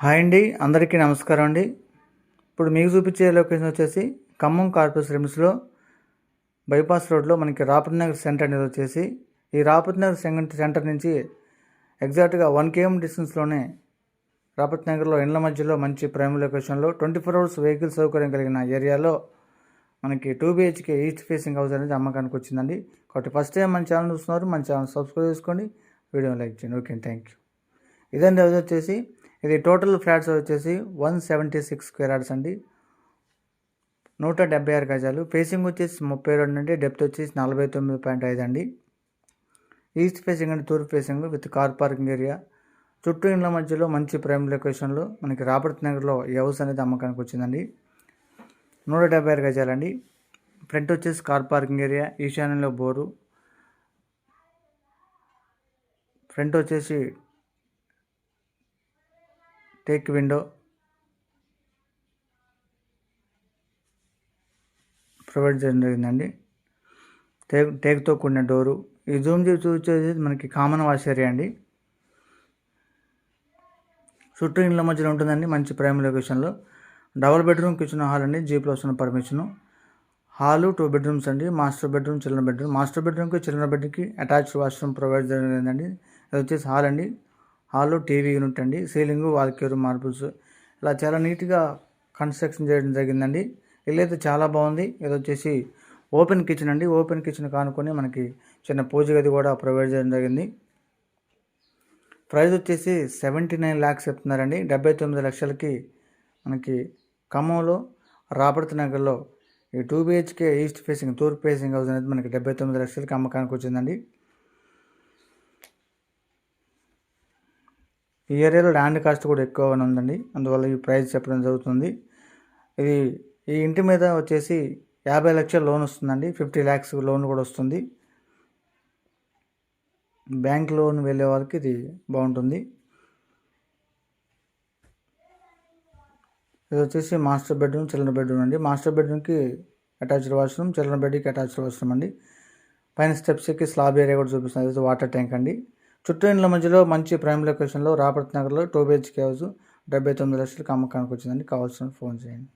Hi అండి, అందరికీ నమస్కారం అండి. ఇప్పుడు మీకు చూపించే లొకేషన్ వచ్చేసి ఖమ్మం కార్పొరేషన్ లిమిట్స్లో బైపాస్ రోడ్లో మనకి రాపతి నగర్ సెంటర్ అనేది వచ్చేసి ఈ రాపతి నగర్ సెంటర్ నుంచి ఎగ్జాక్ట్గా 1 km డిస్టెన్స్లోనే రాపతి నగర్లో ఇండ్ల మధ్యలో మంచి ప్రైమ్ లొకేషన్లో 24 hours వెహికల్ సౌకర్యం కలిగిన ఏరియాలో మనకి 2 BHK ఈస్ట్ ఫేసింగ్ హౌస్ అనేది అమ్మకానికి వచ్చిందండి. కాబట్టి ఫస్ట్ టైం మన ఛానల్ చూస్తున్నారు, మన ఛానల్ సబ్స్క్రైబ్ చేసుకోండి, వీడియో లైక్ చేయండి. Okay, thank you. ఇదండి అది వచ్చేసి ఇది టోటల్ ఫ్లాట్స్ వచ్చేసి 176 square yards అండి, 176 గజాలు. ఫేసింగ్ వచ్చేసి 32 అండి, డెప్త్ వచ్చేసి 49.5 అండి. ఈస్ట్ ఫేసింగ్ అండి, తూర్పు facing with car parking area. చుట్టూ ఇండ్ల మధ్యలో మంచి ప్రైమ్ లొకేషన్లో మనకి రాపతి నగర్లో ఈ హౌస్ అనేది అమ్మకానికి వచ్చిందండి. 176 గజాలండి. ఫ్రంట్ వచ్చేసి కార్ పార్కింగ్ ఏరియా, ఈశాన్యంలో బోరు. ఫ్రంట్ వచ్చేసి టేక్ విండో ప్రొవైడ్ చేయడం జరిగిందండి. టేక్తో కూడిన డోరు. ఈ జూమ్ చూసేది మనకి కామన్ వాష్ ఏరియా అండి. చుట్టూ ఇండ్ల మధ్యలో ఉంటుందండి, మంచి ప్రైమ్ లొకేషన్లో. డబుల్ బెడ్రూమ్ కిచెన్ హాల్ అండి, G+ ఉన్న పర్మిషను. హాలు 2 bedrooms అండి, master bedroom, children bedroom. Master బెడ్రూమ్కి చిల్డ్రన్ బెడ్కి అటాచ్డ్ వాష్రూమ్ ప్రొవైడ్ జరిగిందండి. అది వచ్చేసి హాల్ అండి. హాల్లో టీవీ యూనిట్ అండి, సీలింగు, వాల్క్యూర్, మార్బుల్స్ ఇలా చాలా నీట్గా కన్స్ట్రక్షన్ చేయడం జరిగిందండి. ఇల్లు అయితే చాలా బాగుంది. ఇది వచ్చేసి ఓపెన్ కిచెన్ అండి. ఓపెన్ కిచెన్ కానుకొని మనకి చిన్న పూజ గది కూడా ప్రొవైడ్ చేయడం జరిగింది. ప్రైస్ వచ్చేసి 79 lakhs చెప్తున్నారండి. 79 లక్షలకి మనకి ఖమ్మంలో రాపతి నగర్లో ఈ 2 BHK ఈస్ట్ ఫేసింగ్ తూర్పు ఫేసింగ్ హౌస్ అనేది మనకి 79 లక్షలకి అమ్మకానికి వచ్చిందండి. ఈ ఏరియాలో ల్యాండ్ కాస్ట్ కూడా ఎక్కువగానే ఉందండి, అందువల్ల ఈ ప్రైస్ చెప్పడం జరుగుతుంది. ఈ ఇంటి మీద వచ్చేసి 50 లక్షల లోన్ వస్తుందండి, 50 lakhs లోన్ కూడా వస్తుంది. బ్యాంక్ లోన్ వెళ్ళే వాళ్ళకి ఇది బాగుంటుంది. ఇది వచ్చేసి మాస్టర్ బెడ్రూమ్, చిల్డ్రన్ బెడ్రూమ్ అండి. మాస్టర్ బెడ్రూమ్కి అటాచ్డ్ వాష్రూమ్, చిల్డ్రన్ బెడ్కి అటాచ్డ్ వాష్రూమ్ అండి. పైన స్టెప్స్కి స్లాబ్ ఏరియా కూడా చూపిస్తుంది. ఇది వాటర్ ట్యాంక్ అండి. చుట్టూ ఇండ్ల మధ్యలో మంచి ప్రైమ్ లొకేషన్లో రాపతి నగర్లో 2 BHK హౌస్ 79 లక్షలకు అమ్మకానికి వచ్చిందండి. కావాల్సిన ఫోన్ చేయండి.